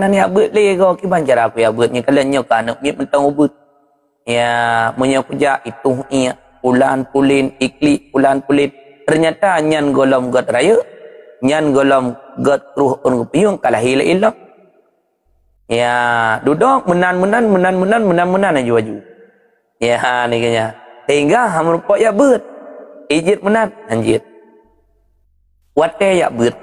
hanan ya bet le ko ki ban cara aku ya betnya kalanya ka anak mit mentang ubut ya punya kuja itu ia ulan pulin ikli ulan pulit ternyata nyan golom got raya nyan golom got ruh on piung kalah hila illa ya duduk menan aju ya ni kanya sehingga hamrupa ya bet ijit menan anjit wate ya bet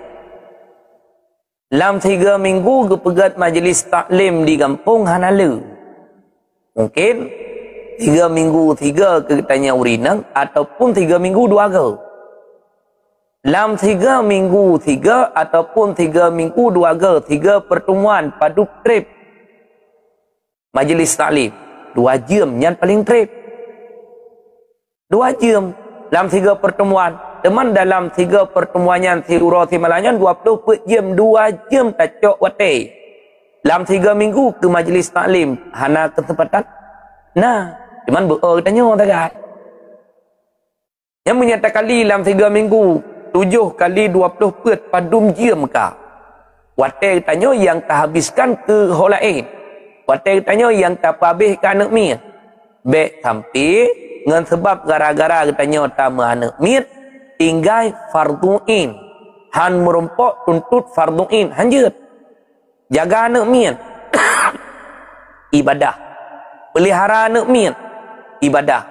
dalam 3 minggu kepegat majlis taklim di kampung Hanalu. Mungkin 3 minggu 3 ketanya urinang ataupun 3 minggu 2 ke. Dalam 3 minggu 3 ataupun 3 minggu 2 ke, 3 pertemuan padu trip majlis taklim. 2 jam yang paling trip. 2 jam dalam 3 pertemuan. Teman dalam 3 pertemuan Tirura Timalanyan 20 jam 2 jam tacok wate. Dalam 3 minggu ke majlis taklim hana ketempatan. Nah, teman bertanya tak. Yang menyatakan kali dalam 3 minggu 7 kali 20 pet padum jam ka. Wate tanya yang terhabiskan ke holain. Wate tanya yang terhabis ke anak mit. Baik sampai dengan sebab gara-gara katanya utama anak mit tinggal fardu'in han merumpok tuntut fardu'in hanjut jaga anak min ibadah pelihara anak min ibadah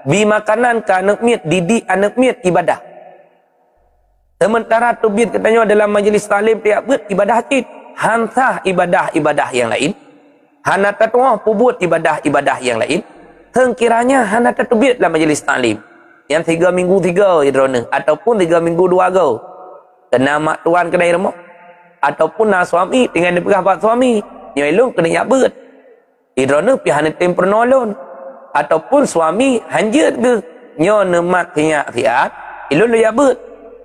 bi makanan ke anak min didik anak min ibadah sementara tubit katanya dalam majlis taklim tiap bet ibadah hati hansah ibadah-ibadah yang lain hana tatuah pubut ibadah-ibadah yang lain kiranya hana tubit dalam majlis taklim yang 3 minggu 3 idrona ataupun 3 minggu 2 go kena mak tuan kedai remok ataupun nak suami dengan dia pak suami nyelong kena yabet idrona pihak tem pernolon ataupun suami hanjut ke nyo nemat tinyak tiat ilun lu yabet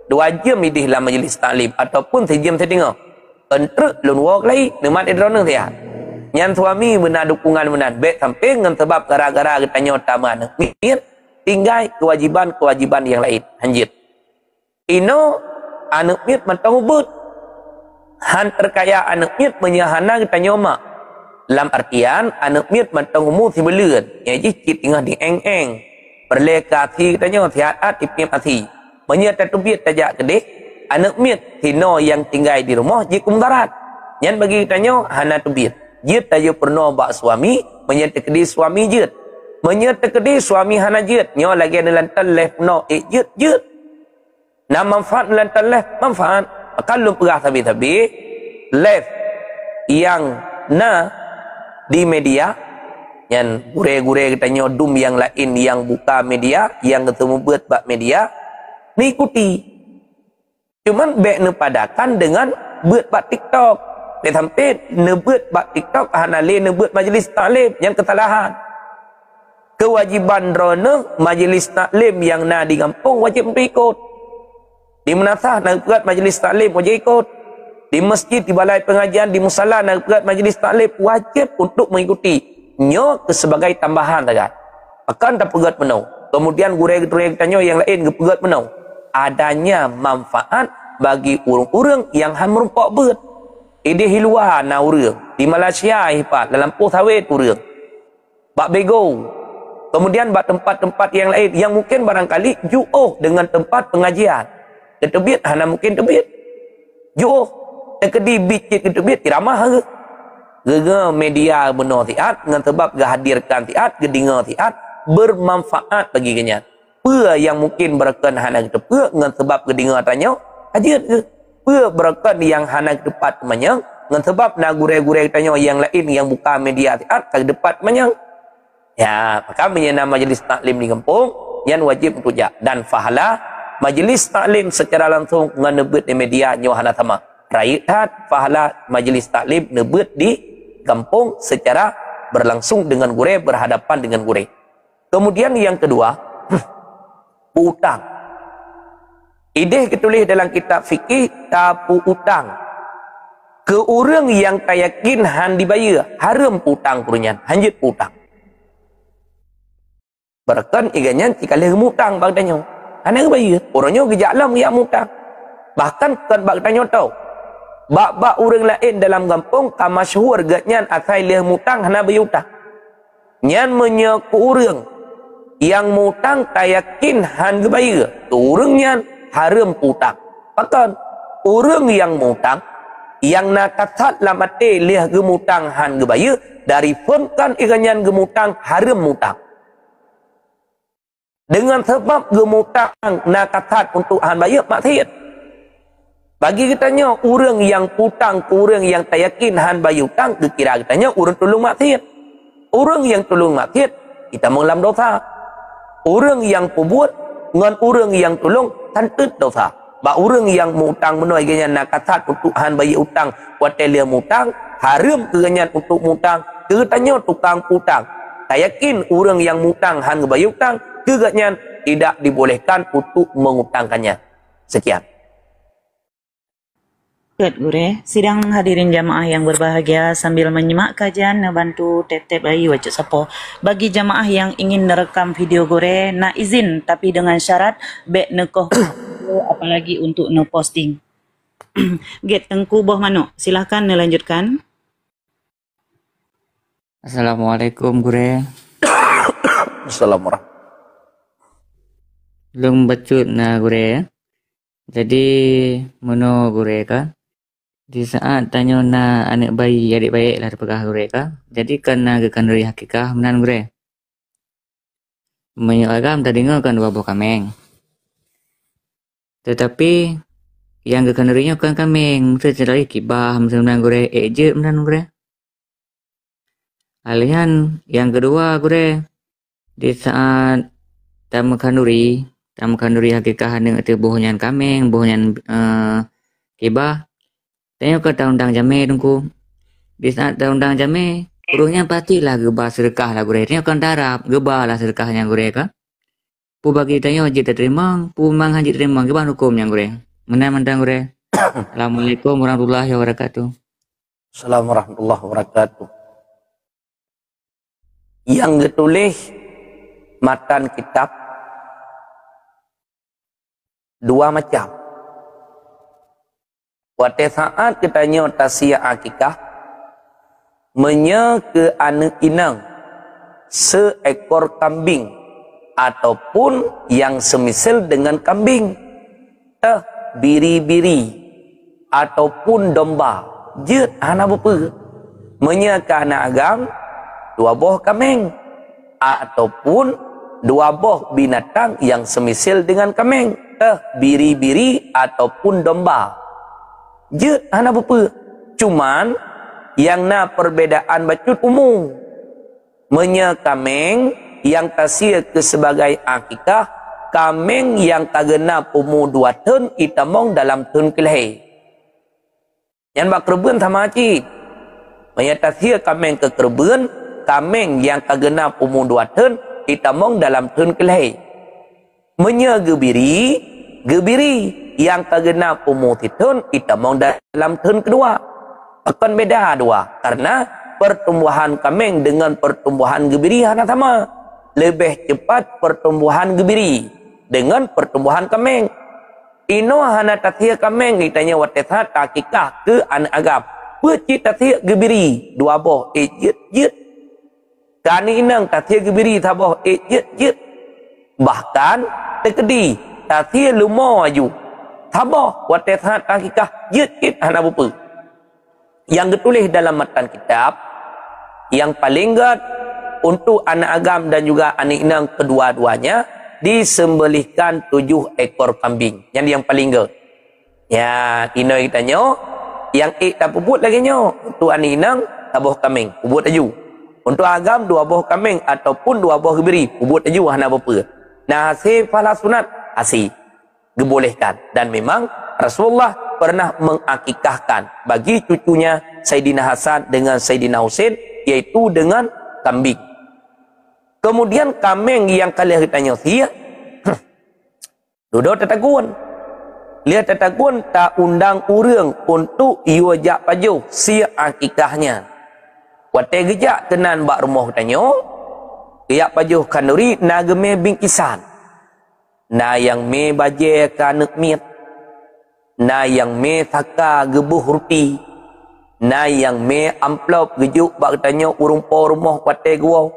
2 jam idih dalam majlis taklim ataupun 3 jam setengah entruk lun walk lai nemat idrona tiat nyan suami benar dukungan benar baik sampai dengan sebab gara-gara katanya utama anak mikir tinggal kewajiban-kewajiban yang lain. Hanjit. Ino anak mit mentang ubut. Han terkaya anak mit menyahana kita nyoma. Dalam artian anak mit mentang umur si belut. Yang cik tinggal di eng-eng. Berleka si kita nyoma sihat ipim asi. Menyata tubit tajak kedek. Anak mit sino yang tinggal di rumah jikum darat. Yang bagi kita nyoma hana tubit. Jit tajuk pernah bak suami. Menyata kedek suami jit. Menyertai suami hana jut nyo lagi ada lantan leh no jut na manfaat lantan leh manfaat kalau perah tabi leh yang na di media yang gure-gure kita nyodum yang lain yang buka media yang ketemu buat bak media ni ikuti cuman baik nepadakan dengan buat bak TikTok sampai nebuat bak TikTok hana le nebuat majlis taklim yang kesalahan kewajiban rona majlis taklim yang nak di kampung wajib untuk ikut. Di menasah nak ikut majlis taklim wajib ikut. Di masjid, di balai pengajian, di musala nak ikut majlis taklim wajib untuk mengikuti. Nyo sebagai tambahan tak. Akan tak pegat penuh. Kemudian gurau-gurau tanya yang lain pegat penuh. Adanya manfaat bagi orang-orang yang merumpak bet. Ini hiluar na urang. Di Malaysia hipat dalam poh sawit urang. Bak bego. Kemudian buat tempat-tempat yang lain yang mungkin barangkali ju'uh dengan tempat pengajian. Ketebit, hana mungkin tebit. Ju'uh. Kedi bicit ketebit, tiramah ke. Gega media benar tiat, dengan sebab hadirkan tiat, gedinga tiat, bermanfaat bagi kenyat. Apa yang mungkin berken hana ketepuk, dengan sebab gedinga tanya, ajit ke. Apa berken yang hana ketepat menyang, dengan sebab nak gurau-gurau tanya yang lain yang buka media tiat, tak depat menyang. Ya, maka menyana majlis taklim di kampung yang wajib untuk jak dan fahala majlis taklim secara langsung nganebut di media nyo hana sama. Raihat fahala majlis taklim nebut di kampung secara berlangsung dengan gure berhadapan dengan gure. Kemudian yang kedua, utang. Ideh ketulis dalam kitab fikih tapu utang. Ke orang yang kayakin han dibayar haram utang kurunyan, hanjut utang. Berkan iganya jika leh mutang bang tanya. Ana bayar. Orangnya gejak lam yang mutang. Bahkan kan bang tanya tahu. Bak-bak orang lain dalam kampung ka masyhur gatnyan akai leh mutang hana bayutang. Nyan menyeku orang yang mutang tayakin han gebaya. Tu orang nyan haram putang. Pakan orang yang mutang yang nakatat lamate leh gemutang han gebaya dari funkan ikanyan gemutang haram mutang. Dengan sebab gemutang nakatat untuk han bayar maksiat. Bagi kitanya orang yang putang ke orang yang tak yakin han bayar hutang, kira kitanya orang tolong maksiat. Orang yang tolong maksiat kita mengalam dosa. Orang yang pembuat dengan orang yang tolong tantut dosa. Ba orang yang mutang menoi ganyan nakatat untuk han bayar hutang, watelia mutang haram keganyan untuk mutang, kitanya tukang putang. Tak yakin orang yang mutang han bayar hutang, keganyan tidak dibolehkan untuk mengutangkannya. Sekian. Gure, sidang hadirin jamaah yang berbahagia, sambil menyimak kajian bantu tep-tep bayi wajib sapo. Bagi jamaah yang ingin merekam video Gure, nak izin tapi dengan syarat bek nekoh apalagi untuk ne posting. Get Tengku Boh Mano, silahkan melanjutkan. Assalamualaikum Gure. Assalamualaikum. Belum bacut na Gure. Jadi mono Gure ka. Di saat tanya na anak bayi adik baik lah dipegah Gure ka. Jadi kena gekan dari hakikah menan Gure. Banyak agam tadi kan dua buah kameng. Tetapi yang gekan darinya kan kameng. Mesti cerai kibah menan Gure. Je menan Gure. Alihan yang kedua Gure. Di saat tamu kanduri hakikah dengan itu bohonyan kameng, bohonyan kibah. Tanya ke undang jame tungku. Di saat undang jame, urungnya pastilah gebah sedekah lah Gure. Tanya kan darab, gebah lah sedekahnya Gure ka. Pu bagi tanya haji terima, pu mang haji terima, gebah hukumnya Gure. Menang Gure. Assalamualaikum warahmatullahi wabarakatuh. Assalamualaikum warahmatullahi wabarakatuh. Yang ditulis matan kitab dua macam. Pada saat kitanya tasya akikah menye ke anak inang seekor kambing ataupun yang semisal dengan kambing, biri-biri ataupun domba, je anak bapa menye ke anak agam dua buah kambing ataupun dua buah binatang yang semisal dengan kambing, biri-biri ataupun domba. Je anak bapa. Cuman yang na perbedaan bacut umum. Menye kameng yang tasir ke sebagai akikah, kameng yang kagenap umur 2 tahun itamong dalam tahun kelih. Yang bak kerben sama cik. Menye tasir kameng ke kerben, kameng yang kagenap umur 2 tahun itamong dalam tahun kelih. Menye gebiri yang kagenap umur titun itamong dalam tahun kedua. Akan beda dua. Karena pertumbuhan kameng dengan pertumbuhan gebiri hana sama. Lebih cepat pertumbuhan gebiri dengan pertumbuhan kameng. Ino hana tathia kameng ditanya watetha takikah ke anak agam. Peci tathia gebiri dua boh jet. Kani inang tathia gebiri taboh jet. Bahkan tekedi tathia lumo aju. Tabah watethat hakikah jet hana bupa. Yang ditulis dalam matan kitab yang paling gat untuk anak agam dan juga anak inang kedua-duanya disembelihkan 7 ekor kambing. Yang paling gat. Ya, ino kita nyo yang tak puput lagi nyo untuk anak inang tabah kambing, puput aju. Untuk agam 2 buah kambing ataupun 2 buah gebiri, puput aju hana bupa. Nah, hasil pahala sunat hasil dibolehkan, dan memang Rasulullah pernah mengakikahkan bagi cucunya Sayyidina Hasan dengan Sayyidina Husain, yaitu dengan kambing. Kemudian kambing yang kalian tanya sia duduk tetagun, lihat tetagun tak undang urang untuk iwajak pajuh sia akikahnya. Watai gejak tenan bak rumah tanya iyak pajuh kanuri nageme bingkisan. Na yang me baje kanek miet. na yang me taka gebuh ruti, na yang me amplop gejuk bak tanya urung po rumah wate gua.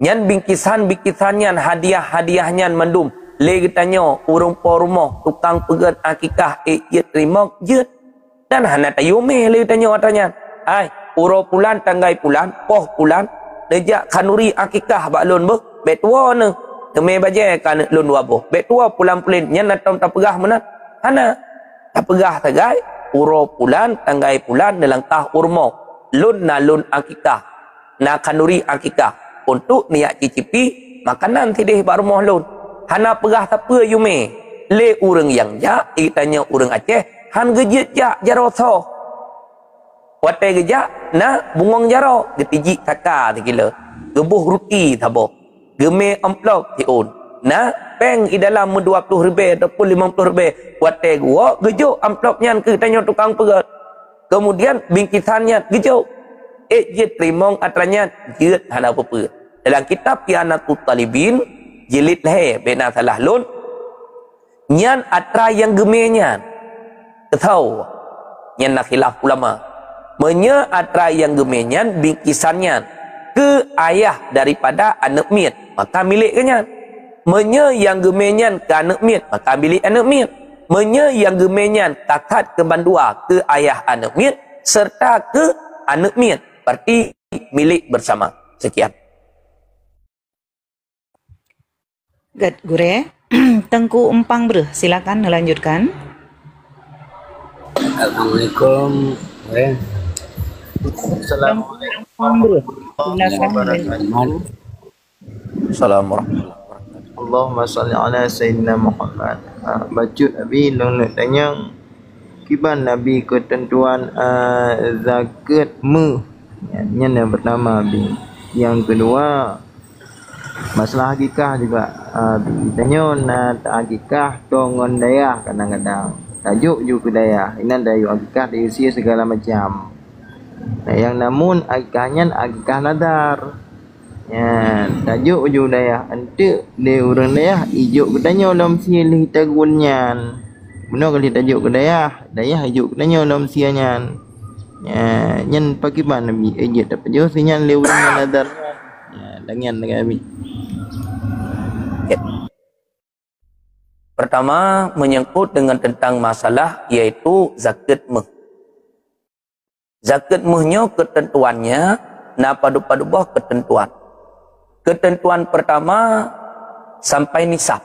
Nyan bingkisan nyan hadiah nyan mandum. Le tanya urung po rumah tukang pegat akikah ye terima je. Dan hana tayu me le tanya watanya. Ai uro pulan tanggai pulan poh pulan lejak kanuri akikah bak lon be betua ne. Teme baje kan lon wabo. Betua pulan pulin nyan natom tak pegah mana? Hana tak pegah tagai uro pulan tanggai pulan dalam tah urmo. Lon na lon akikah. Na kanuri akikah untuk niat cicipi makanan tidih bak rumah lon. Hana pegah tak apa yume. Le urang yang ja tanya urang Aceh han gejit ja jaroso. Wate gejak na bungong jaro getiji kaka tikila. Gebuh ruti tabo. Geme amplop tiun. Na peng i dalam 20 ribu ataupun 50 ribu. Wate gua gejuk amplop nyan ke tanya tukang pegat. Kemudian bingkisannya gejuk. Jit rimong atranya jit hana apa-apa. Dalam kitab Qiyanatul Talibin jilid leh bena salah lun. Nyan atra yang gemenya. Tahu. Nyan nak khilaf ulama. Menya atra yang gemenyan bingkisannya ke ayah daripada anak miat maka miliknya. Menya yang gemenyan ke anak miat maka milik anak miat. Menya yang gemenyan takat ke bandua ke ayah anak miat serta ke anak miat berarti milik bersama. Sekian. Gad Gure, Tengku Empang Bre, silakan melanjutkan. Assalamualaikum. Assalamualaikum warahmatullahi wabarakatuh. Assalamualaikum. Allahumma salli ala sayyidina Muhammad. Bacut Abi long nak tanya kiban Nabi ketentuan zakat yang pertama Abi. Yang kedua masalah hakikah juga Abi. Tanya nak hakikah tongon daya kadang-kadang. Tajuk juga daya. Ini daya hakikah diisi segala macam. Nah, yang namun akikahnya akikah nadar. Ya, tajuk ujung daya. Ente dia orang daya ijuk katanya dalam silih tagunnya. Benar kali tajuk ke daya. Daya ijuk katanya dalam sianya. Ya, nyan pakai ban Nabi ejit apa jo sinyan le urang nadar. Ya, dangan dengan Nabi. Pertama menyangkut dengan tentang masalah yaitu zakat meh. Zakat mehnya ketentuannya na padu-padu bah ketentuan. Ketentuan pertama sampai nisab.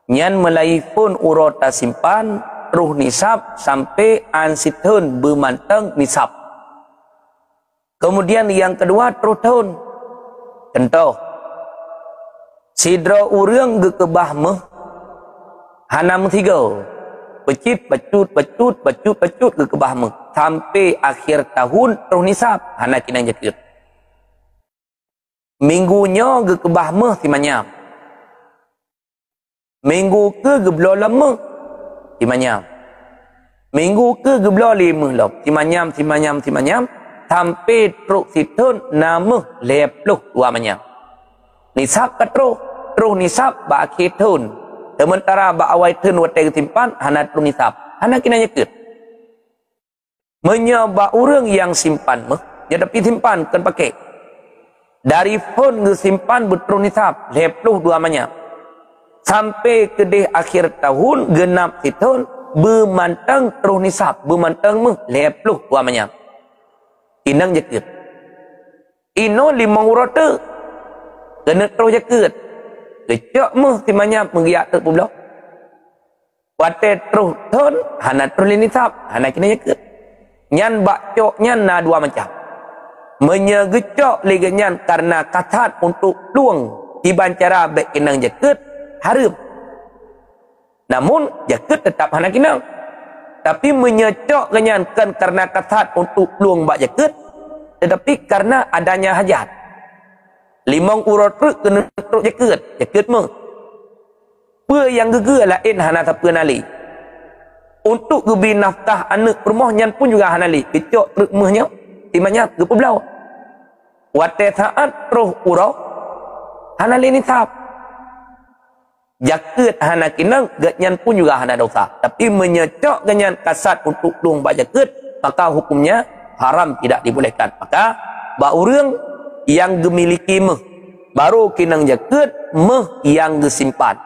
Nyan melai pun urota simpan terus nisab sampai ansitun bermanteng nisab. Kemudian yang kedua terus tahun. Contoh. Sidra urang gekebah meh hanam 3. Pecit, pecut ke kebah meh. Sampai akhir tahun terus nisab. Hana kina jakir. Minggunya ke kebah meh timanyam. Minggu ke geblo lama timanyam. Minggu ke geblo 5 lom. Timanyam. Sampai terus situn nama 52 manyam. Nisab ke terus nisab ba akhir tahun. Sementara ba awal tahun wate simpan hana terus nisab. Hana kina jakir. Menyebab orang yang simpan meh, dia dapat simpan kan pakai. Dari phone simpan betul nisab 52 manya. Sampai ke deh akhir tahun genap tahun bermantang terus nisab, bermantang meh 52 manya. Inang jakir. Ino 5 urata. Kena terus jakir. Kecak meh timanya menggiak tu pula. Wate terus tahun hana terus nisab, hana kena jakir. Nyan bakcok nyan na 2 macam. Menyegecok lagi nyan karena kasat untuk luang tiban cara baik kinang jaket harum. Namun jaket tetap hana kinang. Tapi menyecok nyan kan karena kasat untuk luang bak jaket tetapi karena adanya hajat. 5 urut kena teruk jaket meh. Pe yang geger lain hana siapa nali. Untuk gebi nafkah anak rumah nyan pun juga hanali. Kecok truk mehnya timanya ke pebelau. Wate saat terus urau hanali nisab. Jaket hana kinang ganyan pun juga hana dosa. Tapi menyecok ganyan kasat untuk dong bak jaket, maka hukumnya haram, tidak dibolehkan. Maka bak urang yang gemiliki meh baru kinang jaket meh yang gesimpan.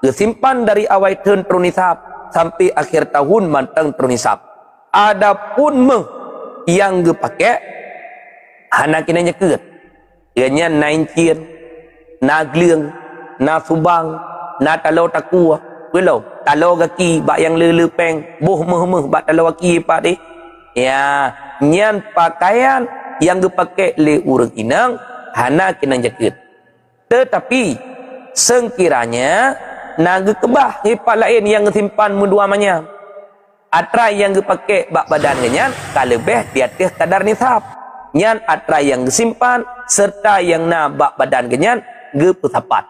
Gesimpan dari awal tahun terunisab sampai akhir tahun mantang terunisab. Adapun meh yang gepakai hana kinang jaket. Ganyan naincin, nagleung, na subang, na talau takua, belum talau kaki bak yang lelepeng, boh meh bak talau kaki pak di. Ya, nyan pakaian yang dipakai le urang inang hana kinang jaket. Tetapi sekiranya naga kebah hipat lain yang simpan mendua manya. Atra yang dipakai bak badan ganyan kalebeh di atas kadar nisab. Nyan atra yang disimpan serta yang na bak badan ganyan ge pesapat.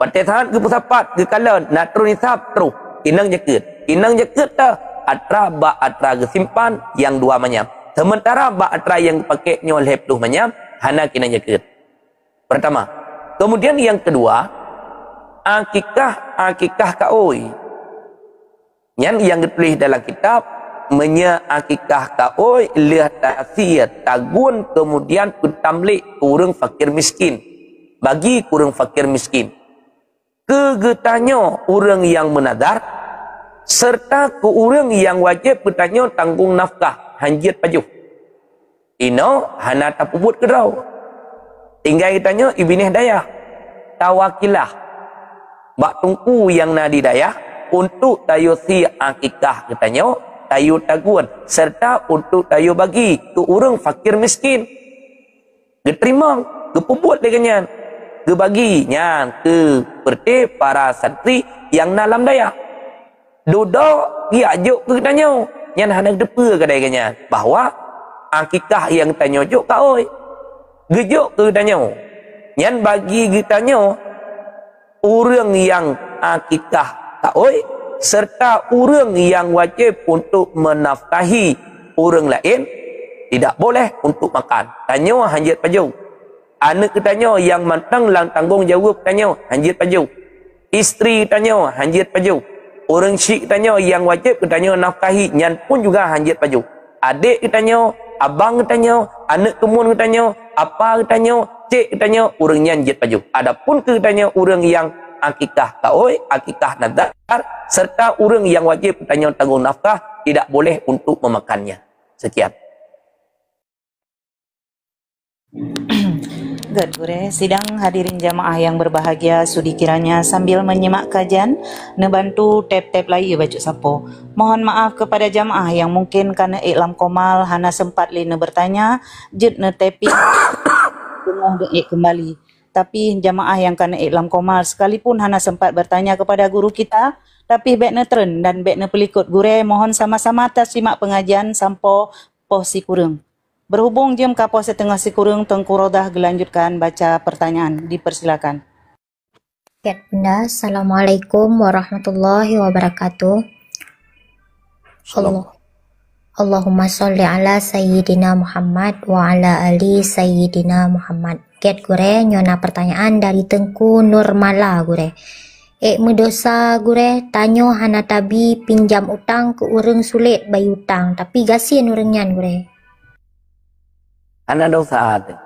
Pada saat ge pesapat ge kala nak terus nisab terus inang jaket. Inang jaket dah atra bak atra ge simpan yang dua manyam. Sementara bak atra yang pakai nyol hepluh manyam hana kinang jaket. Pertama. Kemudian yang kedua, akikah kaoi. Yang ditulis dalam kitab menya akikah kaoi lihat ta'siyat tagun kemudian kutamlik kurang fakir miskin. Bagi kurang fakir miskin. Kegetanyo orang yang menadar serta ke orang yang wajib bertanya tanggung nafkah hanjit pajuh. Ino hana tapubut kedrau. Tinggal ditanya ibineh dayah tawakilah bak tungku yang nadi dayah untuk tayo si akikah katanya tayo taguan serta untuk tayo bagi ke orang fakir miskin. Diterima kepubut dengannya ke bagi nyan ke perti para santri yang dalam dayah. Duduk dia ajuk ke tanya nyan hendak depa ke dayanya bahawa akikah yang tanya juk kaoi. Gejuk ke tanya. Yang bagi ditanya orang yang akikah kaoi serta orang yang wajib untuk menafkahi orang lain tidak boleh untuk makan. Tanya hanjit paju. Anak tanya yang mantang lang tanggung jawab tanya hanjit paju. Isteri tanya hanjit paju. Orang syik tanya yang wajib tanya nafkahi nyan pun juga hanjit paju. Adik tanya, abang tanya, anak kemun tanya, apa tanya, cik tanya, orang yang jet paju. Adapun tanya orang yang akikah kaoi, akikah nadar, serta orang yang wajib tanya tanggung nafkah, tidak boleh untuk memakannya. Sekian. Good, Gure. Sidang hadirin jamaah yang berbahagia, sudi kiranya sambil menyimak kajian, nebantu tap-tap layu baca sapo. Mohon maaf kepada jamaah yang mungkin karena iklam komal hana sempat lina bertanya, jet ne tapi tengah kembali. Tapi jamaah yang karena iklam komal sekalipun hana sempat bertanya kepada guru kita, tapi baik ne tren dan baik ne pelikut Gure, mohon sama-sama simak pengajian sampo poh si kurang. Berhubung jam kapal setengah si kurang, Tengku Rodah gelanjutkan baca pertanyaan. Dipersilakan. Ya, Bunda. Assalamualaikum warahmatullahi wabarakatuh. Allahumma sholli ala Sayyidina Muhammad wa ala ali Sayyidina Muhammad. Get Gure, nyona pertanyaan dari Tengku Nurmala Gure. Medosa Gure, tanyo hana tabi pinjam utang ke urang sulit bayi utang, tapi gasin urangnya Gure. Hana dosa ada.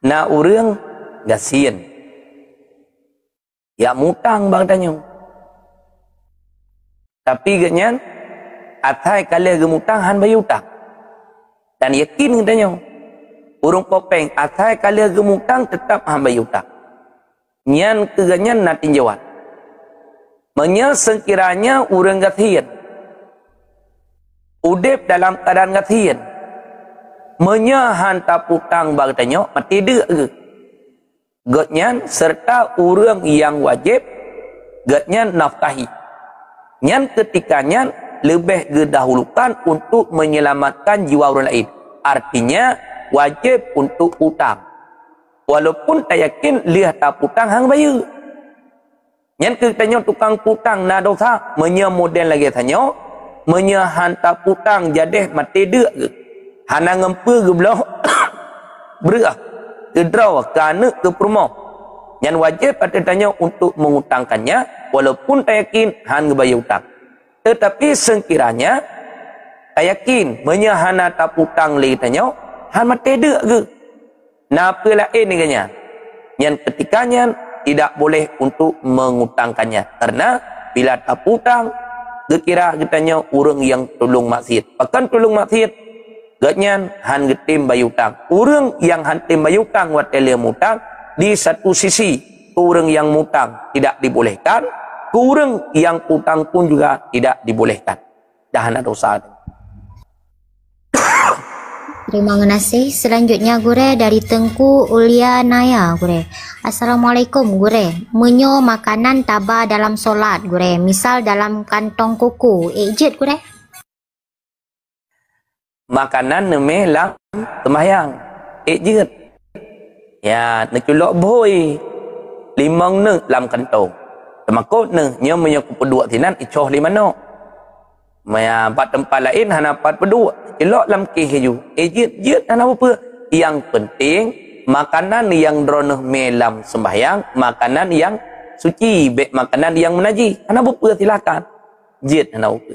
Na urang gasin. Ya mutang bang tanya. Tapi ganyan atai kali gemutang han bayu utang. Dan yakin tanya. Urang popeng atai kali gemutang tetap han bayu utang. Nyan keganyan na tinjauan. Menya sekiranya urang gasin. Udip dalam keadaan gasin. Menyahan taputang bang tanya mati dia ke getnyan serta orang yang wajib getnyan nafkahi nyan ketikanya lebih gedahulukan untuk menyelamatkan jiwa orang lain, artinya wajib untuk utang walaupun tak yakin lihat taputang hang bayu nyan ketanya tukang putang na dosa menya model lagi tanya menyahan taputang jadeh mati dia ke hana ngempe ke belah berah ke draw ke anak ke perumah Yang wajib katanya untuk mengutangkannya walaupun tak yakin han ngebayar utang. Tetapi sekiranya tak yakin menyahana tak utang lagi tanya han mati dek ke. Napa lain ni kanya? Yang ketikanya tidak boleh untuk mengutangkannya karena bila tak utang kira katanya orang yang tolong maksiat. Bahkan tolong maksiat gatnya han getim bayar utang. Orang yang han tim bayar utang watelia mutang di satu sisi orang yang mutang tidak dibolehkan, orang yang utang pun juga tidak dibolehkan. Dah ada dosa. Terima kasih. Selanjutnya gure dari Tengku Ulia Naya gure. Assalamualaikum gure. Menyo makanan taba dalam solat gure. Misal dalam kantong kuku. Ejit gure. Makanan nemelang sembahyang. Ejit. Ya, nak culok boy. Limang ne dalam kantong. Temakut ne nya menyok pedua tinan icoh di mana. Maya bat tempat lain hana pat pedua. Celok dalam keju. Ejit hana apa? Yang penting makanan yang droneh melam sembahyang, makanan yang suci, makanan yang menaji. Hana apa silakan. Jit hana apa.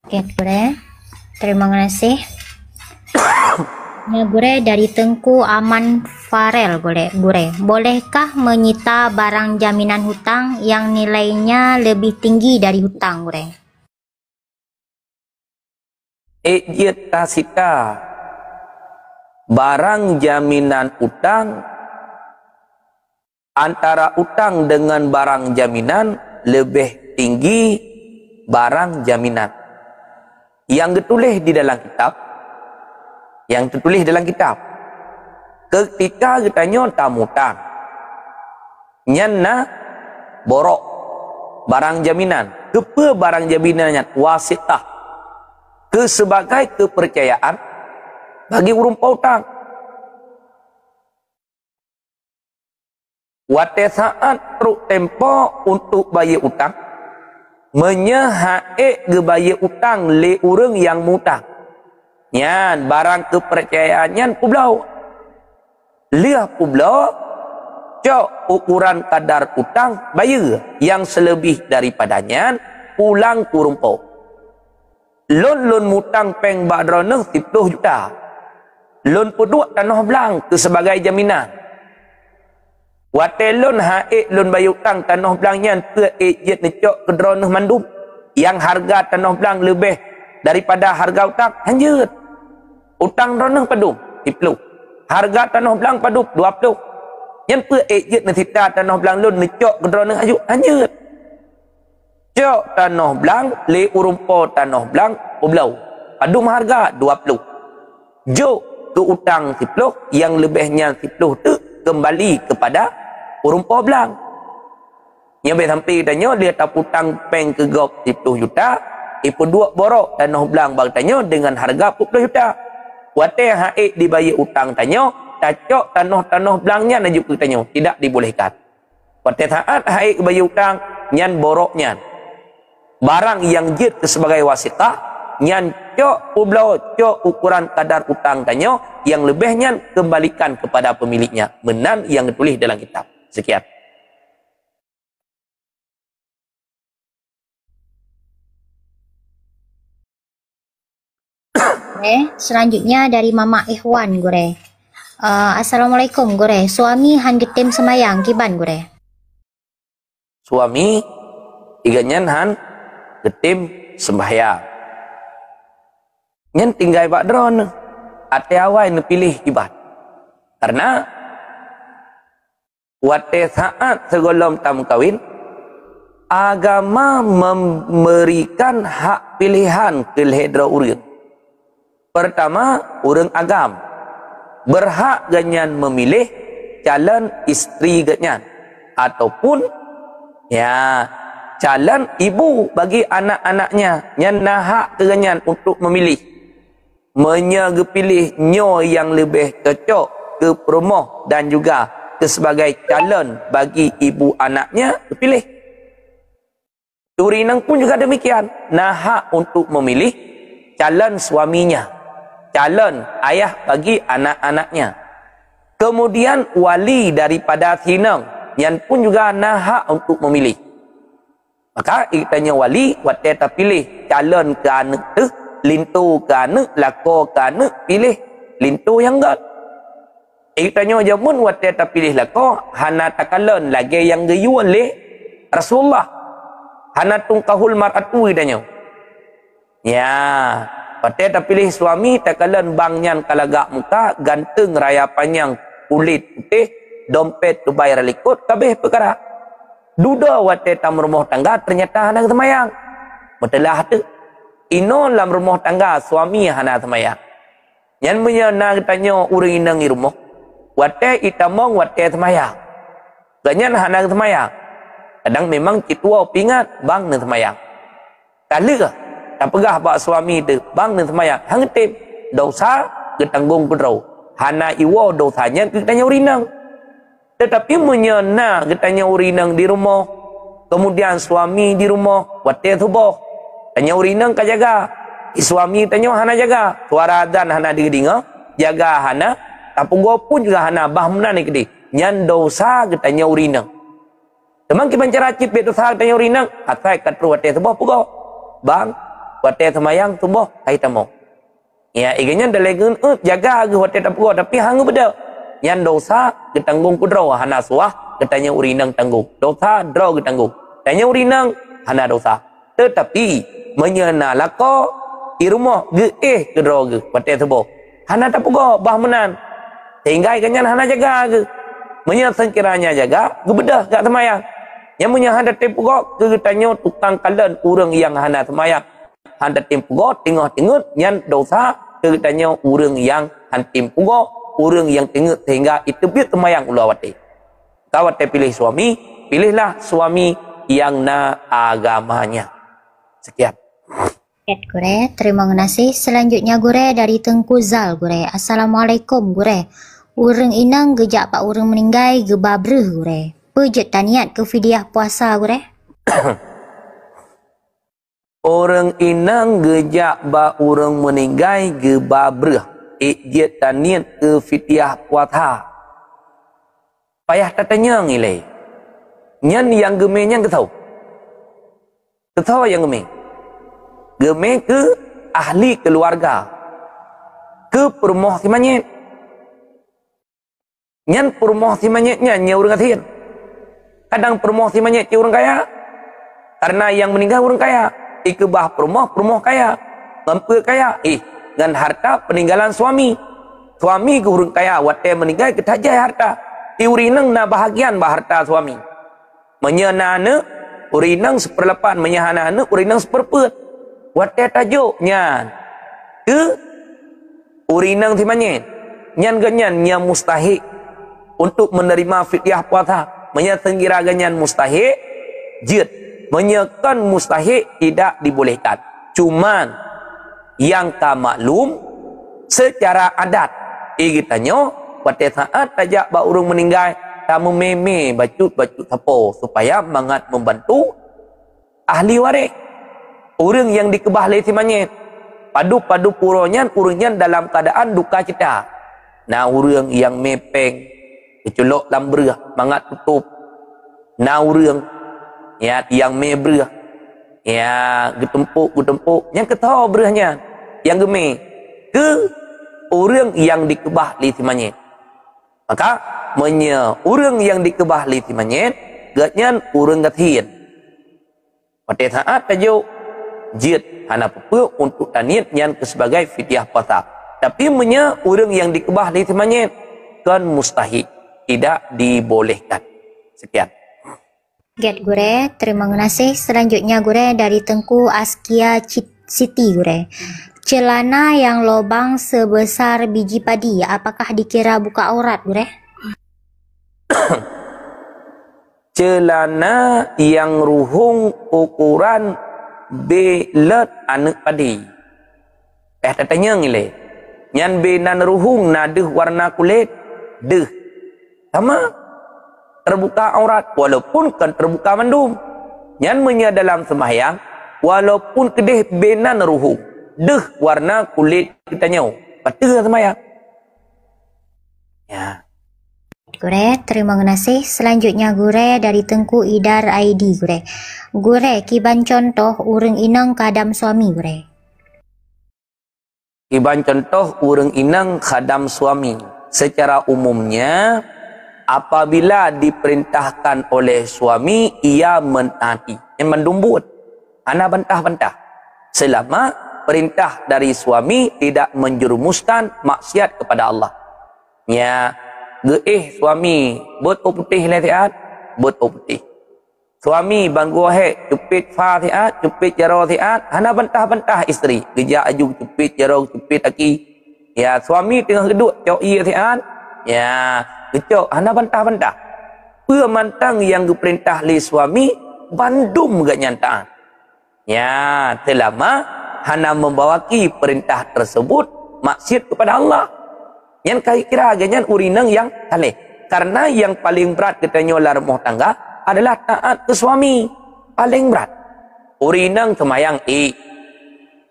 Oke, gure. Terima kasih. Ya, gure dari Tengku Aman Farel gure. Bolehkah menyita barang jaminan hutang yang nilainya lebih tinggi dari hutang gure? Ejit tasita barang jaminan utang antara utang dengan barang jaminan lebih tinggi barang jaminan yang ditulis di dalam kitab. Ketika katanya tamu utang nyana borok barang jaminan kepa barang jaminannya wasitah ke sebagai kepercayaan bagi urung pautang. Wate saat truk tempo untuk bayar utang menyehae ge bayar utang le urang yang mutang. Nyan barang kepercayaannya publau. Liah publau cok ukuran kadar utang bayar yang selebih daripadanya pulang ke rumpau. Lon mutang peng badroneh 10 juta. Lon peduk tanah belang ke sebagai jaminan. Wate lon hae lon bayar utang tanah belangnya ke ejit necok ke droneh mandum yang harga tanah belang lebih daripada harga utang hanjut. Utang droneh padum 10. Harga tanah belang padum 20. Yang pe ejit necita tanah belang lon necok ke droneh hanjut. Cok tanah belang le urumpo tanah belang oblau. Padum harga 20. Jo ke utang 10 yang lebihnya 10 tu kembali kepada urumpo belang. Yang sampai tanya dia tak utang peng ke gop 10 juta, ipu dua borok tanah belang bang tanya dengan harga 40 juta. Wate haik dibayar utang tanya, cacok tanah belangnya dan juga tanya tidak dibolehkan. Wate saat haik bayar utang nyan boroknya. Barang yang jid sebagai wasitah nyan cok ublau cok ukuran kadar utang tanya yang lebihnya kembalikan kepada pemiliknya menan yang ditulis dalam kitab. Sekian. Selanjutnya dari Mama Ikhwan gure. Assalamualaikum gure. Suami han getim semayang kiban gure. Suami iganyan han getim sembahyang. Nyen tinggal bak dron ate awai ne pilih ibad. Karena wate saat segolom tam kawin agama memberikan hak pilihan ke lehedra urang. Pertama, urang agam berhak ganyan memilih calon isteri ganyan ataupun ya calon ibu bagi anak-anaknya yang hak ganyan untuk memilih menyegepilih nyo yang lebih cocok ke promoh dan juga ke sebagai calon bagi ibu anaknya dipilih. Turinang pun juga demikian, nah hak untuk memilih calon suaminya. calon ayah bagi anak-anaknya. Kemudian wali daripada tinang yang pun juga ada hak untuk memilih. Maka itanya wali waktu tak pilih calon ke anak tu, lintu ke anak, lako ke anak, pilih lintu yang enggak. Itanya jamun waktu tak pilih lako, hana takalon lagi yang gayuan leh Rasulullah. Hana tungkahul mar'atu itanya. Ya, waktu tak pilih suami takalon bangnya kalagak muka, ganteng raya panjang, kulit putih, dompet tu bayar likut, kabeh perkara. Duda waktu tam rumah tangga ternyata anak semayang. Betulah tu. Ino dalam rumah tangga suami anak semayang. Yang punya nak tanya urang inang di rumah. Waktu itamong waktu semayang. Ganyan anak semayang. Kadang memang kitua pingat bang nak semayang. Kali ke? Tak pegah bak suami tu bang nak semayang. Hang tim dosa ketanggung kudrou. Hana iwo dosanya kita tanya urinang. Tetapi menyena ketanya urinang di rumah. Kemudian suami di rumah. Waktu subuh. Tanya urinang ka jaga. Suami tanya hana jaga. Suara adzan hana didengar. Jaga hana. Tapi gua pun juga hana bah menan ni kedi. Nyan dosa ketanya urinang. Teman kita cara cip dosa ketanya urinang. Atai katru waktu subuh pugo. Bang. Waktu semayang subuh. Hai tamu. Ya, iganya dalegun jaga age waktu tak pugo. Tapi hang beda. Yang dosa ketanggung kudraw hana suah ketanya urinang tanggung. Dosa draw ketanggung. Tanya urinang hana dosa. Tetapi menyena lako di rumah ge kedraw ge waktu subuh. Hana tak pugo bah menan. Sehingga iganya hana jaga ge. Menyena sekiranya jaga gebedah gak semayang. Yang punya hana tempugo ke tanya tukang kalan urang yang hana semayang. Hana tempugo tengah-tengah yang dosa ke tanya urang yang hana tempugo urang yang tengah sehingga itu biar semayang ulah wate. Kau wate pilih suami, pilihlah suami yang na agamanya. Sekian. Gure, terima kasih. Selanjutnya gure dari Tengku Zal gure. Assalamualaikum gure. Urang inang gejak pak urang meninggai gebabreh gure. Pejet taniat ke fidyah puasa gure. Orang inang gejak ba urang meninggai gebabreh. Dia taniat ke fidyah puasa. Payah tatanya ngilai. Nyan yang gemenya ke tahu. Ke tahu yang gemeng. Gemeng ke ahli keluarga. Ke permoh si manyet. Nyan permoh si manyetnya nya orang kasihan. Kadang permoh si manyet orang kaya. Karena yang meninggal orang kaya. Ikebah permoh kaya. Mampu kaya. Dengan harta peninggalan suami. Suami ke orang kaya. Waktu meninggal kita jai harta. Urinang na bahagian bah harta suami. Menyana anak. Urinang seperlapan. Menyana anak. Urinang seperput. Waktu tajuknya. Ke. Urinang si manyet. Nyan ganyan. Nyan mustahik. Untuk menerima fidyah puasa. Menyatenggira ganyan mustahik. Jid. Menyekan mustahik tidak dibolehkan. Cuman yang tak maklum secara adat. Kitanya pada saat tajak bak urang meninggal, kamu meme bacut-bacut sapo supaya mangat membantu ahli waris. Urang yang dikebah le si manyet. Padu-padu puronyan urangnya dalam keadaan duka cita. Nah urang yang mepeng keculok lambrah mangat tutup. Nah urang ya yang mebrah ya getempuk yang ketahu berahnya yang gemeh ke orang yang dikebah li si manyet. Maka orang yang dikebah li si manyet gatnya orang gatin. Pada saat tajuk jid hana pepe untuk taniat yang sebagai fidyah puasa. Tapi orang yang dikebah li si manyet kan mustahil tidak dibolehkan. Sekian. Get gure, terima kasih. Selanjutnya gure dari Tengku Askia Siti gure. Celana yang lobang sebesar biji padi, apakah dikira buka aurat gure? Celana yang ruhung ukuran belet anak padi. Tanya ngile. Nyan benan ruhung naduh warna kulit. Deh. Sama. Terbuka aurat walaupun kan terbuka mandum. Yang menya dalam sembahyang walaupun kedih benan ruhu deh warna kulit kita nyau Betul semayang. Ya. Gure, terima kasih. Selanjutnya gure dari Tengku Idar ID gure. Gure, kiban contoh urang inang kadam suami gure. Kiban contoh urang inang khadam suami. Secara umumnya, apabila diperintahkan oleh suami, ia mentaati. Yang mendumbut. Ana bantah-bantah. Selama perintah dari suami tidak menjerumuskan maksiat kepada Allah. Ya, suami buat putih latihan, buat putih. Suami banggu cupit fatihat, cupit jaro tiat, hana bantah-bantah isteri. Geja aju cupit jaro, cupit aki. Ya, suami tengah geduk cok iya tiat. Ya, gecok hana bantah-bantah. Pemantang yang diperintah oleh suami bandum gak nyantaan. Ya, selama hana membawaki perintah tersebut maksiat kepada Allah. Yang kira ganyan urinang yang kalih. Karena yang paling berat katanya oleh rumah tangga adalah taat ke suami. Paling berat. Urinang semayang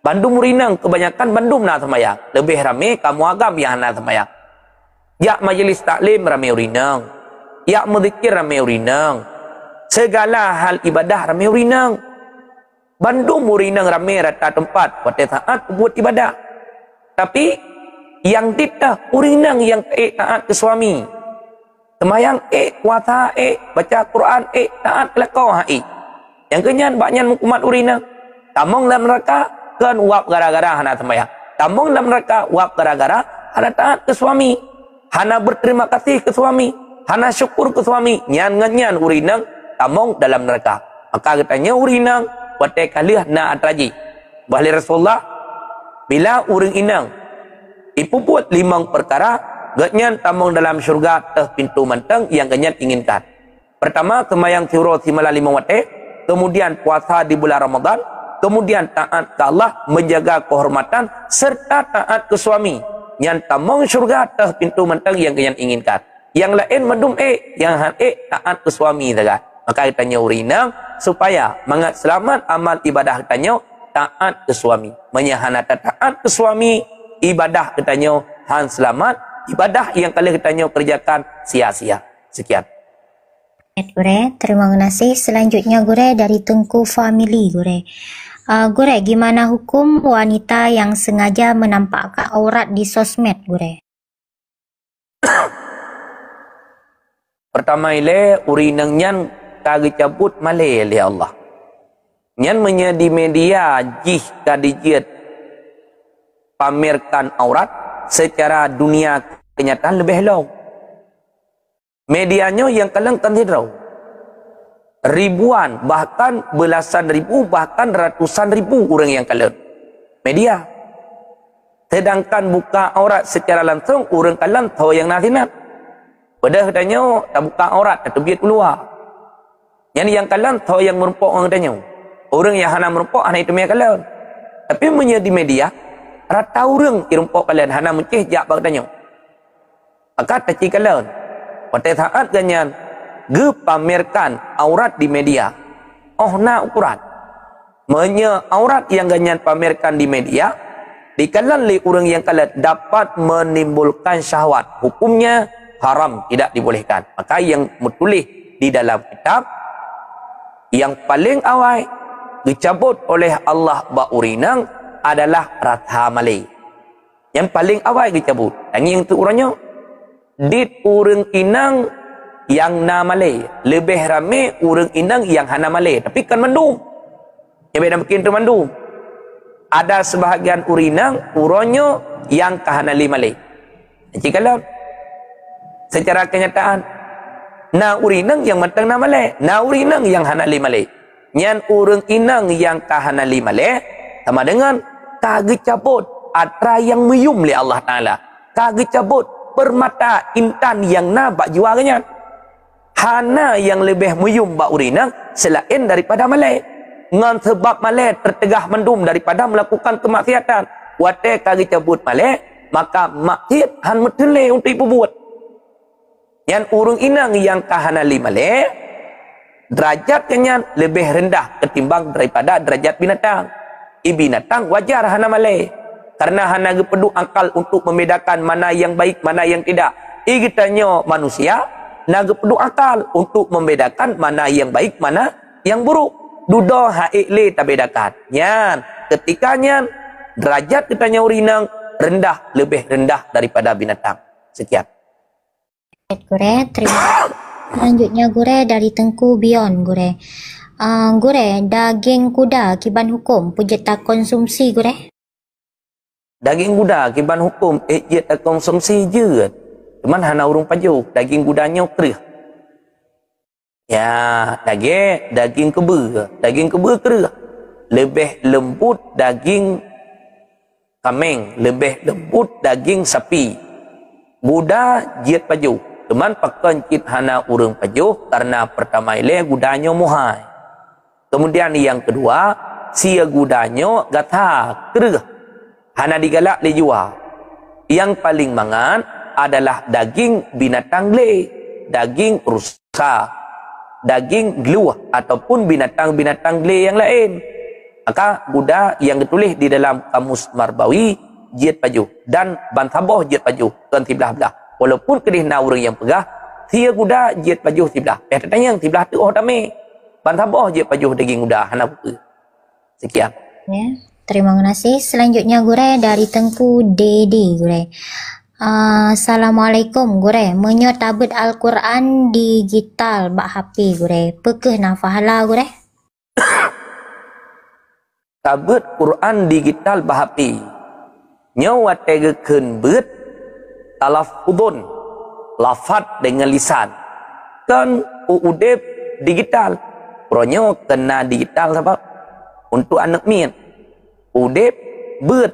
bandum urinang kebanyakan bandum na semayang. Lebih ramai kamu agam yang na semayang. Ya majlis taklim ramai urinang. Ya medzikir ramai urinang. Segala hal ibadah ramai urinang. Bandum urinang ramai rata tempat pada saat buat ibadah. Tapi yang tidak urinang yang taat ke suami. Semayang puasa baca Quran taat kelakau Yang kenyan banyak mukumat urinang. Tamong dalam neraka kan uap gara-gara hana semayang. Tamong dalam neraka uap gara-gara hana taat ke suami. Hana berterima kasih ke suami. Hana syukur ke suami. Nyan urinang tamong dalam neraka. Maka katanya urinang watai kalih na atraji. Bahli Rasulullah bila uring inang ipuput 5 perkara, ganyan tamong dalam syurga teh pintu manteng yang ganyan inginkan. Pertama, semayang syuro simala 5 waktu, kemudian puasa di bulan Ramadan, kemudian taat ke Allah, menjaga kehormatan, serta taat ke suami. Yang tamong syurga teh pintu manteng yang ganyan inginkan. Yang lain mendum yang hal taat ke suami saja. Maka kita urinang supaya mengat selamat amal ibadah kita taat ke suami. Menyahana taat ke suami, ibadah katanya han selamat, ibadah yang kalian katanya kerjakan sia-sia. Sekian. Gure, terima kasih. Selanjutnya gure dari Tengku Family gure. Gure, gimana hukum wanita yang sengaja menampakkan aurat di sosmed gure? Pertama ile urinang nyan kagi cabut malai oleh Allah. Nyan menyedi media jih kadijit pamerkan aurat secara dunia kenyataan lebih low. Medianya yang kalian tidak ribuan, bahkan belasan ribu, bahkan ratusan ribu orang yang kalian media. Sedangkan buka aurat secara langsung orang kalian tahu yang nasinat. Padahal katanya tak buka aurat atau biar keluar. Yang kalian tahu yang merumpok orang katanya. Orang yang hana merumpok hana itu kalian. Tapi menjadi media rata orang irumpok kalian hana mencih jak bagdanya. Maka taci kalian pada saat ganyan pamerkan aurat di media. Oh na ukuran. Aurat yang ganyan pamerkan di media di kalan li orang yang kalian dapat menimbulkan syahwat. Hukumnya haram, tidak dibolehkan. Maka yang tertulis di dalam kitab yang paling awal dicabut oleh Allah baurinang adalah ratha malai. Yang paling awal dicabut. Yang itu orangnya dit urang inang yang na malai. Lebih ramai urang inang yang hana malai. Tapi kan mandum. Yang beda mungkin itu mandum. Ada sebahagian urinang urangnya yang kahanali malai. Jikalau secara kenyataan na urinang yang matang na malai, na urinang yang hanali malai. Nyan urang inang yang kahanali malai sama dengan kagak cabut atra yang meyum li Allah Ta'ala. Kagak cabut permata intan yang nabak juaranya. Hana yang lebih meyum bak urinang selain daripada malai. Ngan sebab malai tertegah mendum daripada melakukan kemaksiatan. Wate kagak cabut malai, maka maksiat han metele untuk ibu buat. Yang urung inang yang kahanali malai, derajatnya lebih rendah ketimbang daripada derajat binatang. Binatang wajar hana malai. Karena hana perlu akal untuk membedakan mana yang baik, mana yang tidak. Kitanya manusia, naga perlu akal untuk membedakan mana yang baik, mana yang buruk. Duda haikle tak bedakan. Nyan, ketikanya derajat kitanya urinang rendah, lebih rendah daripada binatang. Sekian. Gure, terima. Selanjutnya gure dari Tengku Bion gure. Gure, daging kuda kiban hukum pujat tak konsumsi gure. Daging kuda kiban hukum je tak konsumsi je. Cuman hana urung pajuk daging kudanya kerih. Ya, daging keba. Daging keba kerih. Lebih lembut daging kambing, lebih lembut daging sapi. Kuda je pajuk. Cuman pakan cit hana urung pajuk karena pertama ile kudanya muhai. Kemudian yang kedua, sia kudanya gatha kerih. Hana digalak dijual. Yang paling mangan adalah daging binatang le, daging rusa, daging geluh ataupun binatang-binatang le yang lain. Maka kuda yang ditulis di dalam kamus Marbawi jiat paju dan bantaboh jiat paju kan tiblah-belah. Walaupun kedih na orang yang pegah, sia kuda jiat paju tiblah. Tanya yang tiblah tu oh dame. Bantaboh jiat paju daging kuda hana buku. Sekian. Ya. Terima kasih. Selanjutnya gure dari Tengku Dedi gure. Assalamualaikum gure. Menyo tabut Al-Quran digital bak HP gure. Pekeh na fahala gure? Tabut Quran digital bak HP. Nyo wategekeun beut talafudun lafad dengan lisan. Kan udep digital. Pronyo kena digital sebab untuk anak min. Udep beut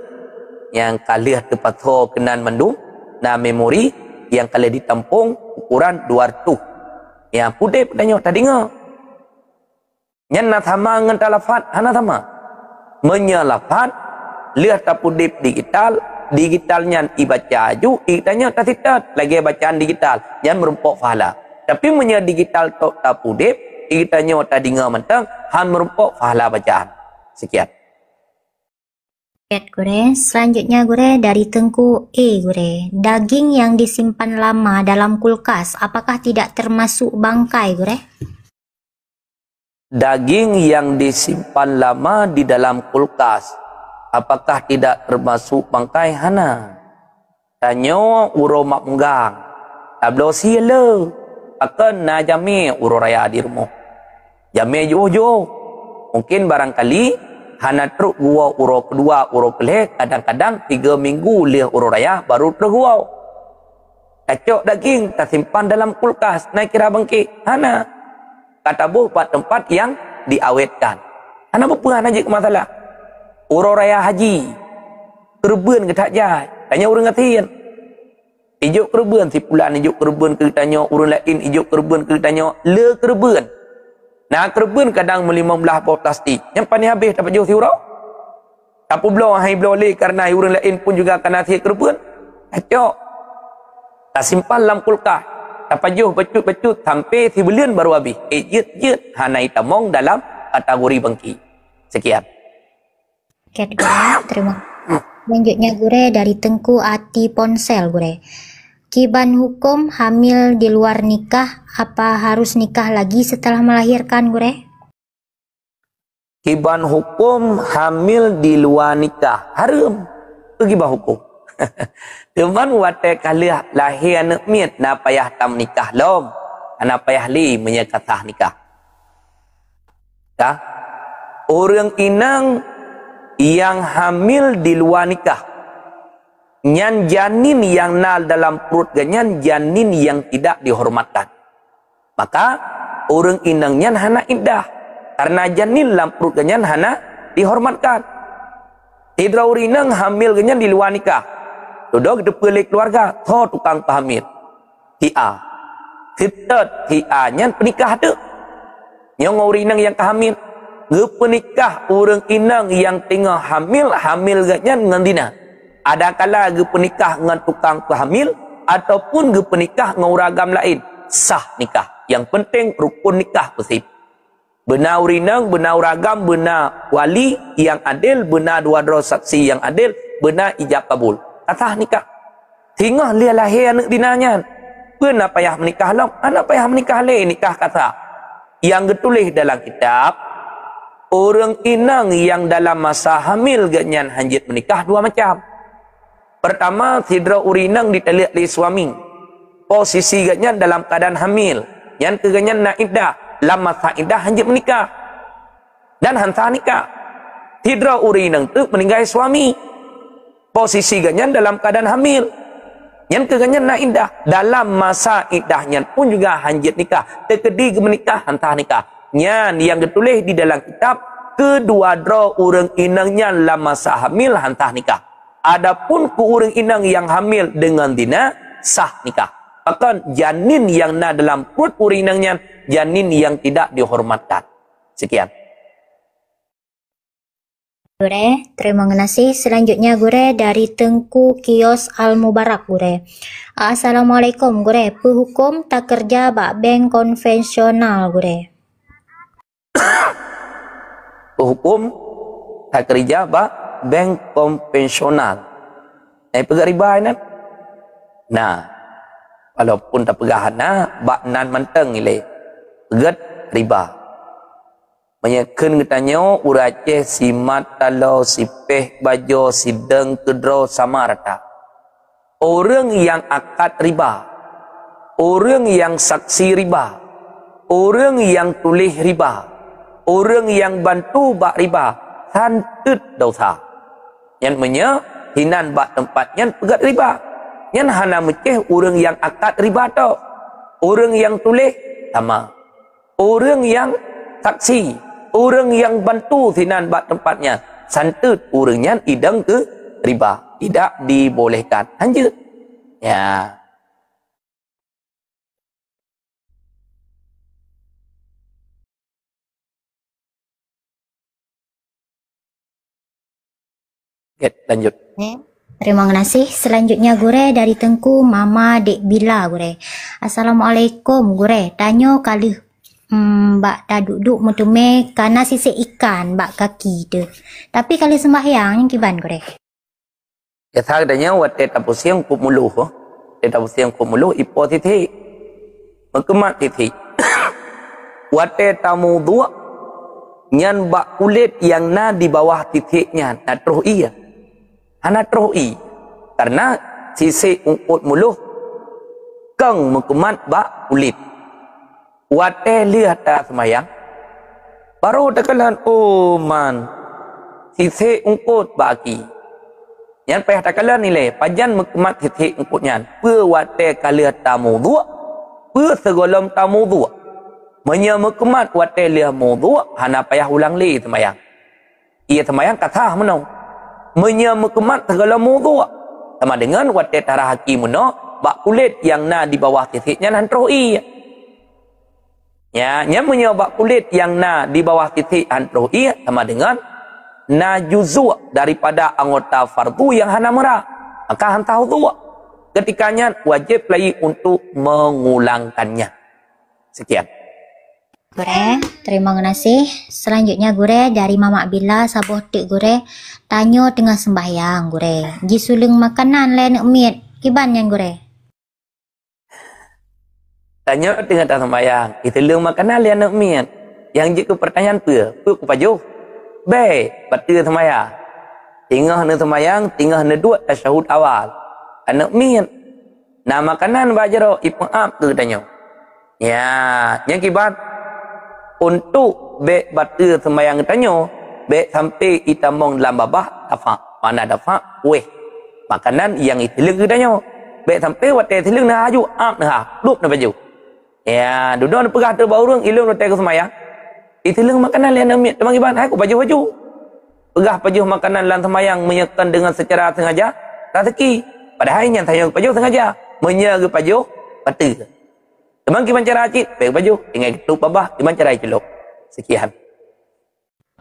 yang kalih tepat ho kenan mendung na memori yang kalih ditampung ukuran 200 yang udep danyo tadi ngo nyan na thama ngan talafat hana thama menyalafat lihat tapudep digital nyan ibaca aju ditanya tatitat lagi bacaan digital yang merumpok fahala tapi menya digital tok tapudep ditanya tadi ngo mentang han merumpok fahala bacaan. Sekian. Gure, selanjutnya gure dari Tengku gure. Daging yang disimpan lama dalam kulkas, apakah tidak termasuk bangkai gure? Daging yang disimpan lama di dalam kulkas, apakah tidak termasuk bangkai hana? Tanyo uro mak menggang. Tablo siya akan na jami uro raya di rumah. Jami jo. Mungkin barangkali hana truk gua uro kedua uro kelek kadang-kadang 3 minggu leh uro raya baru truk gua kacok daging tersimpan dalam kulkas naik kira bangkit hana kata buh pada tempat yang diawetkan hana berpuan aja ke masalah uro raya haji kerben ke tak jai tanya orang ngatiin ijuk kerben si pulan ijuk kerben ke tanya orang lain ijuk kerben ke tanya le kerben. Nah, kerben kadang melimang belah bau plastik. Yang paling habis dapat jauh siurau. Tapu belah, hai belah oleh karena orang lain pun juga akan nasi kerben. Kacok. Tak simpan dalam kulkas. Dapat jauh becut-becut sampai si belian baru habis. Jut. Hanai tamong dalam kategori bangki. Sekian. Ket gure, terima. Selanjutnya gure dari Tengku Ati Ponsel gure. Kiban hukum hamil di luar nikah, apa harus nikah lagi setelah melahirkan gure? Kiban hukum hamil di luar nikah haram. Itu kiban hukum. Teman wate kalih lahir anak miat na payah tam nikah lom. Ana payah li menyekatah nikah. Ya. Orang inang yang hamil di luar nikah nyan janin yang nal dalam perut ganyan janin yang tidak dihormatkan. Maka orang inang nyan hana iddah karena janin dalam perut ganyan hana dihormatkan. Tidra orang inang hamil ganyan di luar nikah. Duduk di pelik keluarga, tho tukang pahamil. Hi'a. Fitat hi'a nyan penikah tu. Nyong orang inang yang kehamil. Penikah orang inang yang tengah hamil ganyan ngandina. Ada kala ge penikah dengan tukang pehamil ataupun ge penikah dengan ragam lain sah nikah. Yang penting rukun nikah bersih. Benar urinang, benar ragam, benar wali yang adil, benar dua saksi yang adil, benar ijab kabul. Kata nikah. Hingga dia lahir anak dinanya. Pernah payah menikah long. Anak payah menikah le nikah kata. Yang ditulis dalam kitab. Orang inang yang dalam masa hamil ganyan hanjit menikah dua macam. Pertama, sidra urinang diteliak oleh suami. Posisi ganyan dalam keadaan hamil. Yang keganyan nak iddah. Dalam masa iddah hanjit menikah. Dan hantar nikah. Sidra urinang tu meninggal suami. Posisi ganyan dalam keadaan hamil. Yang keganyan nak iddah. Dalam masa iddahnya pun juga hanjit nikah. Terkedi menikah hantar nikah. Yang ditulis di dalam kitab, kedua dra orang inangnya dalam masa hamil hantar nikah. Adapun ku orang inang yang hamil dengan dina sah nikah. Bahkan janin yang na dalam perut orang inangnya, janin yang tidak dihormatkan. Sekian. Gure, terima kasih. Selanjutnya gure dari Tengku Kios Al Mubarak gure. Assalamualaikum gure. Pehukum tak kerja bak bank konvensional gure. Hukum tak kerja bak bank konvensional. Pegang riba ini. Nah, walaupun tak pegang bak nan manteng ile. Pegat riba. Menyekan katanya urace si matalo si peh bajo si deng kedro sama rata. Orang yang akad riba. Orang yang saksi riba. Orang yang tulis riba. Orang yang bantu bak riba santut dosa. Yang menya hinan bak tempat yang pegat riba. Yang hana meceh orang yang akad riba tu. Orang yang tulis sama. Orang yang saksi, orang yang bantu hinan bak tempatnya santut orangnya idang ke riba. Tidak dibolehkan. Lanjut. Ya. Lanjut. Terima kasih. Selanjutnya gure dari Tengku Mama Dek Bila gure. Assalamualaikum gure. Tanya kali bak dah duduk mutume karena sisik ikan bak kaki tu. Tapi kali sembahyang yang kiban gure. Ya tanya wat tapu siang ku muluh. Tapu siang ku muluh ipo titik. Mengkemat titik. Wat tamu dua nyan bak kulit yang na di bawah titiknya na terus iya. Anak terui karena sisi ungkut muluh kang mengkemat bak kulit. Wate lihat tak semayang baru tekalan man sisi ungkut baki. Yang payah tekalan nilai pajan mengkemat sisi ungkutnya. Wate kalihat tamu dua. Segolom tamu dua. Menya mengkemat wate lihat dua. Hana payah ulang li semayang. Ia semayang kata menau. Menya mengkemat segala muduk sama dengan wadah tarah hakim bak kulit yang na di bawah titiknya nan terui. Ya, menya bak kulit yang na di bawah titik an terui sama dengan na juzu' daripada anggota fardu yang hana merah. Maka hantau tu ketikanya wajib lagi untuk mengulangkannya. Sekian. Gure, terima kasih. Selanjutnya gure dari Mama Bila Sabuh Tik gure. Tanya tengah sembahyang gure. Jisulung makanan lain umit. Kiban yang gure. Tanya tengah tak sembahyang. Itu lung makanan lain umit. Yang jika pertanyaan tu ku pajuh. Baik, betul sembahyang. Tengah ne sembahyang, tengah ne dua tasyahud awal. Anak umit. Nah makanan bajaro ipaap tu tanya. Ya, yang kibat untuk bek batu sembahyang tanya bek sampai itamong dalam babah dafa mana dafa weh makanan yang itilung tanya bek sampai wate tilung na aju ap na lup na baju ya duduk na pegah tu baurung ilung na tega sembahyang itilung makanan yang amit temang iban aku baju pegah baju makanan lan sembahyang menyekan dengan secara sengaja rezeki padahal yang tanya baju sengaja menyaga baju batu. Teman kiban cara acit, baik baju, tinggal ketup babah, kiban cara celok. Sekian.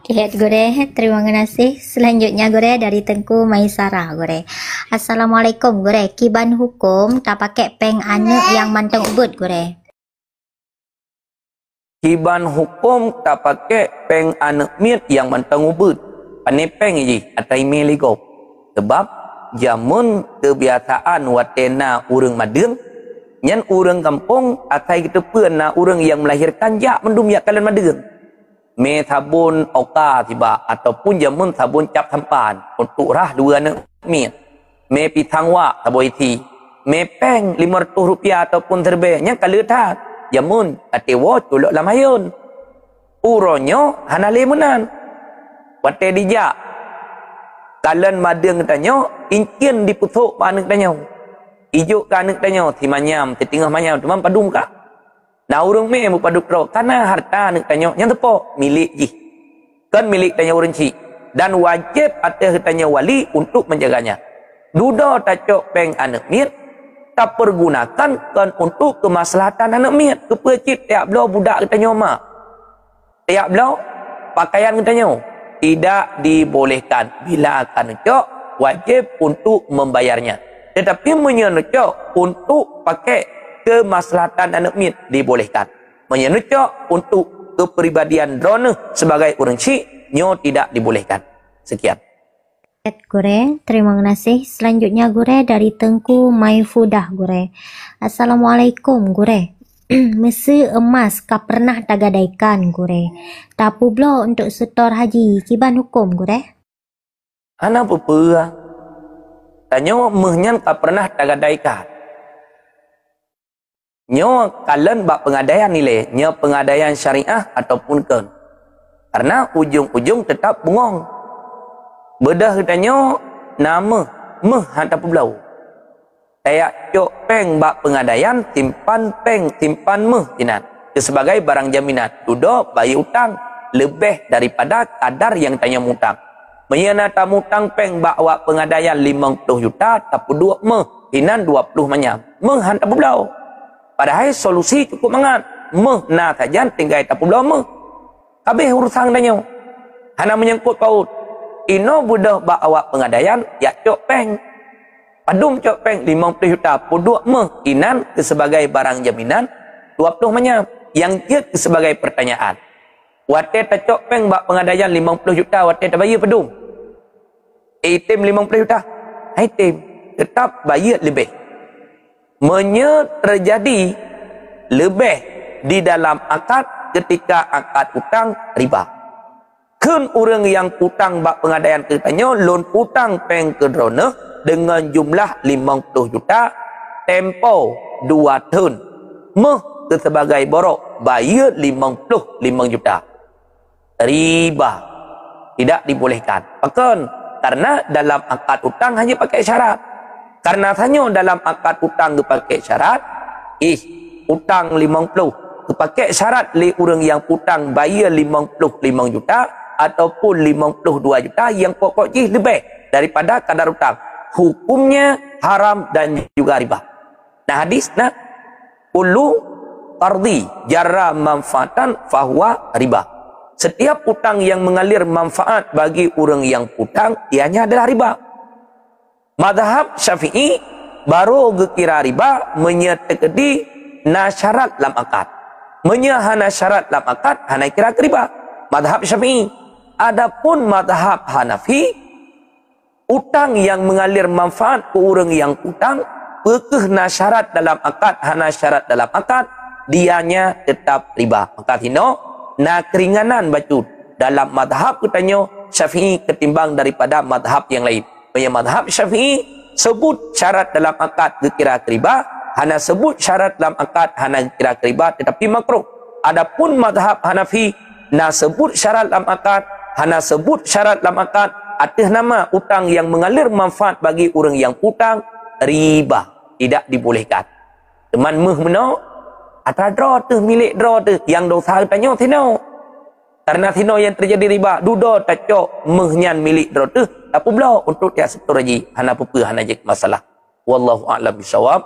Lihat gure, terima kasih. Selanjutnya gure dari Tengku Maisara gure. Assalamualaikum gure. Kiban hukum tak pakai peng anak yang manteng ubud gure. Kiban hukum tak pakai peng anak miat yang manteng ubud. Pane peng je, atau email ligo. Sebab jamun kebiasaan watena urang madeng nyan urang kampung atai kita pernah urang yang melahirkan jak mendum yak kalian madeng. Me sabun oka tiba ataupun jamun sabun cap sampan untuk rah dua anak mit. Me pitang wak saboi ti. Me peng RM500 ataupun terbe nya kalau tak jamun atewo tulok lam hayun. Uronyo hanale menan. Wate dijak. Kalian madeng tanya incin diputuk anak tanya. Ijuk ka anak tanya ti manyam ti tingah manyam teman padum ka. Nah urang me mu paduk ro karena harta anak tanya yang tepo milik ji. Kan milik tanya urang ci dan wajib atas tanya wali untuk menjaganya. Duda tacok peng anak mit tak pergunakan kan untuk kemaslahatan anak mit. Kepecit tiap belau budak tanya mak. Tiap belau pakaian tanya tidak dibolehkan bila akan cok wajib untuk membayarnya. Tetapi menyenecok untuk pakai kemaslahatan anak mit dibolehkan. Menyenecok untuk kepribadian drone sebagai orang cik nyo tidak dibolehkan. Sekian. Gure, terima kasih. Selanjutnya Gure dari Tengku Maifudah Gure. Assalamualaikum Gure. Mesi emas ka pernah tagadaikan Gure. Tapu blo untuk setor haji kiban hukum Gure. Ana apa? Tanya menyan tak pernah tagadaikan. Nyo kalian bak pengadaian nilai, nyo pengadaian syariah ataupun kan. Karena ujung-ujung tetap bengong. Bedah tanya nama hantar pulau. Kayak cok peng bak pengadaian simpan peng simpan jinan. Sebagai barang jaminan. Duduk bayi utang lebih daripada kadar yang tanya mutang. Menyenata mutang peng bawa pengadaian 50 juta tapi 2 hinan 20 manyam. Hantar pulau. Padahal solusi cukup mangat. Na saja tinggal tak pulau habis urusan tanya. Hana menyangkut paut. Ino budak bawa pengadaian ya cok peng. Padum cok peng 50 juta puduk hinan sebagai barang jaminan 20 manyam. Yang dia sebagai pertanyaan. Wate tak cok peng bak pengadaian 50 juta wate tak bayar pedum. Item 50 juta. Item tetap bayar lebih. Terjadi lebih di dalam akad ketika akad utang riba. Kun orang yang utang bak pengadaian katanya loan utang peng ke drone dengan jumlah 50 juta tempo 2 tahun. Ke sebagai borok bayar 55 juta. Riba tidak dibolehkan. Bahkan karena dalam akad utang hanya pakai syarat. Karena hanya dalam akad utang dipakai syarat, utang 50 dipakai syarat li orang yang utang bayar 55 juta ataupun 52 juta yang pokok lebih daripada kadar utang. Hukumnya haram dan juga riba. Nah hadis kullu qardi jarra manfaatan fahuwa riba. Setiap utang yang mengalir manfaat bagi orang yang utang, ianya adalah riba. Madhab Syafi'i baru gekira riba menyetekedi na syarat lam akad. Menyahana syarat lam akad, hana kira riba. Madhab Syafi'i. Adapun madhab Hanafi, utang yang mengalir manfaat ke orang yang utang, pekeh na syarat dalam akad, hana syarat dalam akad, dianya tetap riba. Maka hino, na keringanan bacud dalam madhab katanya Syafi'i ketimbang daripada madhab yang lain. Punya madhab Syafi'i sebut syarat dalam akad kira riba, hana sebut syarat dalam akad hana kira riba tetapi makruh. Adapun madhab Hanafi na sebut syarat dalam akad, hana sebut syarat dalam akad atas nama utang yang mengalir manfaat bagi orang yang utang, riba tidak dibolehkan. Teman meno atau draw tu milik draw tu yang dosa tanya tino. Karena tino yang terjadi riba dudo tacok menyan milik draw tu tapi belau untuk dia setor haji hana pupu hana jek masalah. Wallahu a'lam bisawab.